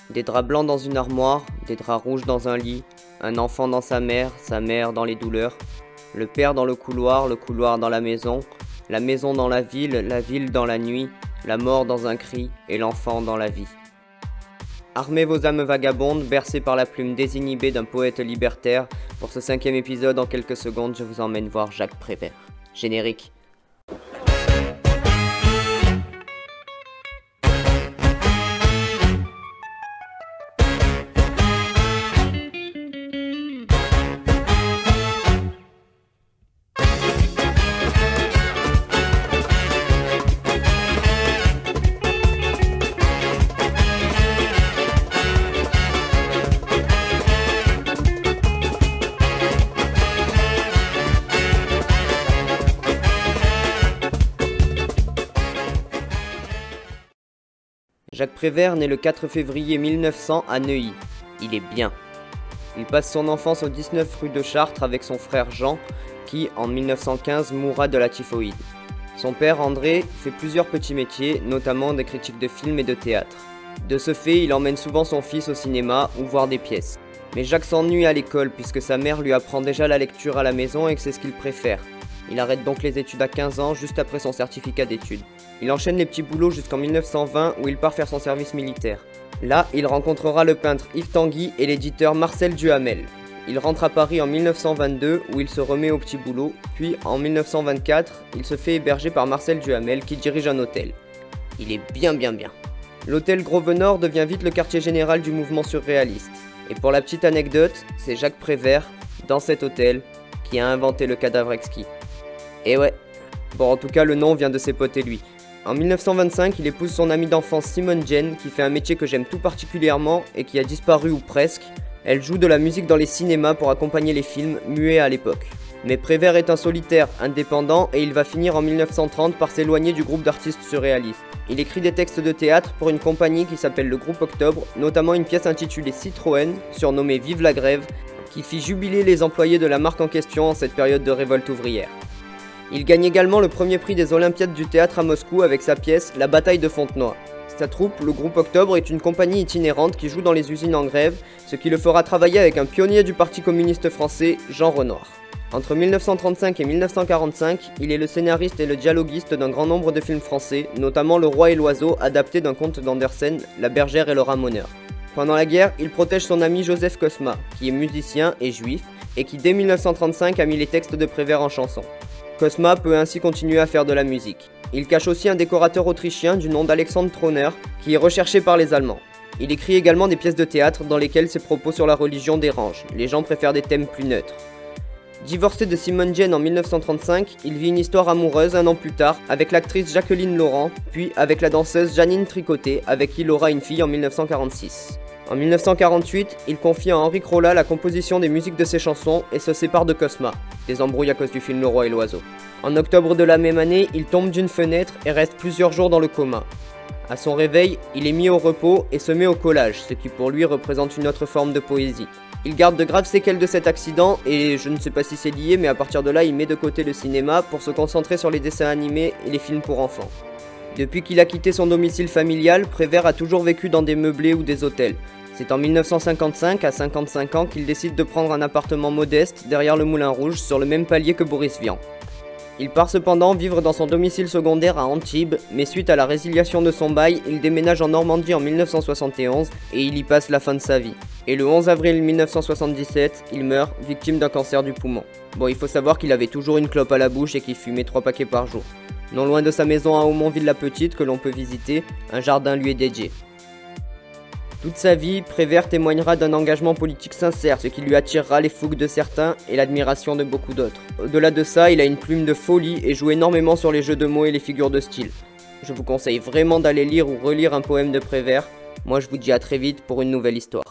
Des draps blancs dans une armoire, des draps rouges dans un lit, un enfant dans sa mère dans les douleurs, le père dans le couloir dans la maison dans la ville dans la nuit, la mort dans un cri et l'enfant dans la vie. Armez vos âmes vagabondes, bercées par la plume désinhibée d'un poète libertaire. Pour ce 5e épisode, en quelques secondes, je vous emmène voir Jacques Prévert. Générique. Jacques Prévert naît le 4 février 1900 à Neuilly. Il est bien. Il passe son enfance au 19 rue de Chartres avec son frère Jean, qui, en 1915, mourra de la typhoïde. Son père, André, fait plusieurs petits métiers, notamment des critiques de films et de théâtre. De ce fait, il emmène souvent son fils au cinéma ou voir des pièces. Mais Jacques s'ennuie à l'école puisque sa mère lui apprend déjà la lecture à la maison et que c'est ce qu'il préfère. Il arrête donc les études à 15 ans, juste après son certificat d'études. Il enchaîne les petits boulots jusqu'en 1920 où il part faire son service militaire. Là, il rencontrera le peintre Yves Tanguy et l'éditeur Marcel Duhamel. Il rentre à Paris en 1922 où il se remet au petit boulot, puis en 1924, il se fait héberger par Marcel Duhamel qui dirige un hôtel. Il est bien. L'hôtel Grosvenor devient vite le quartier général du mouvement surréaliste. Et pour la petite anecdote, c'est Jacques Prévert, dans cet hôtel, qui a inventé le cadavre exquis. Et ouais, bon en tout cas le nom vient de ses potes et lui. En 1925, il épouse son amie d'enfance Simone Jane, qui fait un métier que j'aime tout particulièrement et qui a disparu ou presque. Elle joue de la musique dans les cinémas pour accompagner les films, muets à l'époque. Mais Prévert est un solitaire, indépendant, et il va finir en 1930 par s'éloigner du groupe d'artistes surréalistes. Il écrit des textes de théâtre pour une compagnie qui s'appelle le Groupe Octobre, notamment une pièce intitulée Citroën, surnommée Vive la grève, qui fit jubiler les employés de la marque en question en cette période de révolte ouvrière. Il gagne également le premier prix des Olympiades du théâtre à Moscou avec sa pièce La bataille de Fontenoy. Sa troupe, le Groupe Octobre, est une compagnie itinérante qui joue dans les usines en grève, ce qui le fera travailler avec un pionnier du Parti communiste français, Jean Renoir. Entre 1935 et 1945, il est le scénariste et le dialoguiste d'un grand nombre de films français, notamment Le Roi et l'Oiseau, adapté d'un conte d'Andersen, La bergère et le ramoneur. Pendant la guerre, il protège son ami Joseph Kosma, qui est musicien et juif, et qui dès 1935 a mis les textes de Prévert en chanson. Kosma peut ainsi continuer à faire de la musique. Il cache aussi un décorateur autrichien du nom d'Alexandre Trauner, qui est recherché par les Allemands. Il écrit également des pièces de théâtre dans lesquelles ses propos sur la religion dérangent. Les gens préfèrent des thèmes plus neutres. Divorcé de Simone Jane en 1935, il vit une histoire amoureuse un an plus tard avec l'actrice Jacqueline Laurent, puis avec la danseuse Janine Tricoté, avec qui il aura une fille en 1946. En 1948, il confie à Henri Crolla la composition des musiques de ses chansons et se sépare de Kosma, des embrouilles à cause du film Le Roi et l'Oiseau. En octobre de la même année, il tombe d'une fenêtre et reste plusieurs jours dans le coma. À son réveil, il est mis au repos et se met au collage, ce qui pour lui représente une autre forme de poésie. Il garde de graves séquelles de cet accident et je ne sais pas si c'est lié, mais à partir de là, il met de côté le cinéma pour se concentrer sur les dessins animés et les films pour enfants. Depuis qu'il a quitté son domicile familial, Prévert a toujours vécu dans des meublés ou des hôtels. C'est en 1955, à 55 ans, qu'il décide de prendre un appartement modeste derrière le Moulin Rouge, sur le même palier que Boris Vian. Il part cependant vivre dans son domicile secondaire à Antibes, mais suite à la résiliation de son bail, il déménage en Normandie en 1971 et il y passe la fin de sa vie. Et le 11 avril 1977, il meurt, victime d'un cancer du poumon. Bon, il faut savoir qu'il avait toujours une clope à la bouche et qu'il fumait 3 paquets par jour. Non loin de sa maison à Aumonville-la-Petite, que l'on peut visiter, un jardin lui est dédié. Toute sa vie, Prévert témoignera d'un engagement politique sincère, ce qui lui attirera les fougues de certains et l'admiration de beaucoup d'autres. Au-delà de ça, il a une plume de folie et joue énormément sur les jeux de mots et les figures de style. Je vous conseille vraiment d'aller lire ou relire un poème de Prévert. Moi je vous dis à très vite pour une nouvelle histoire.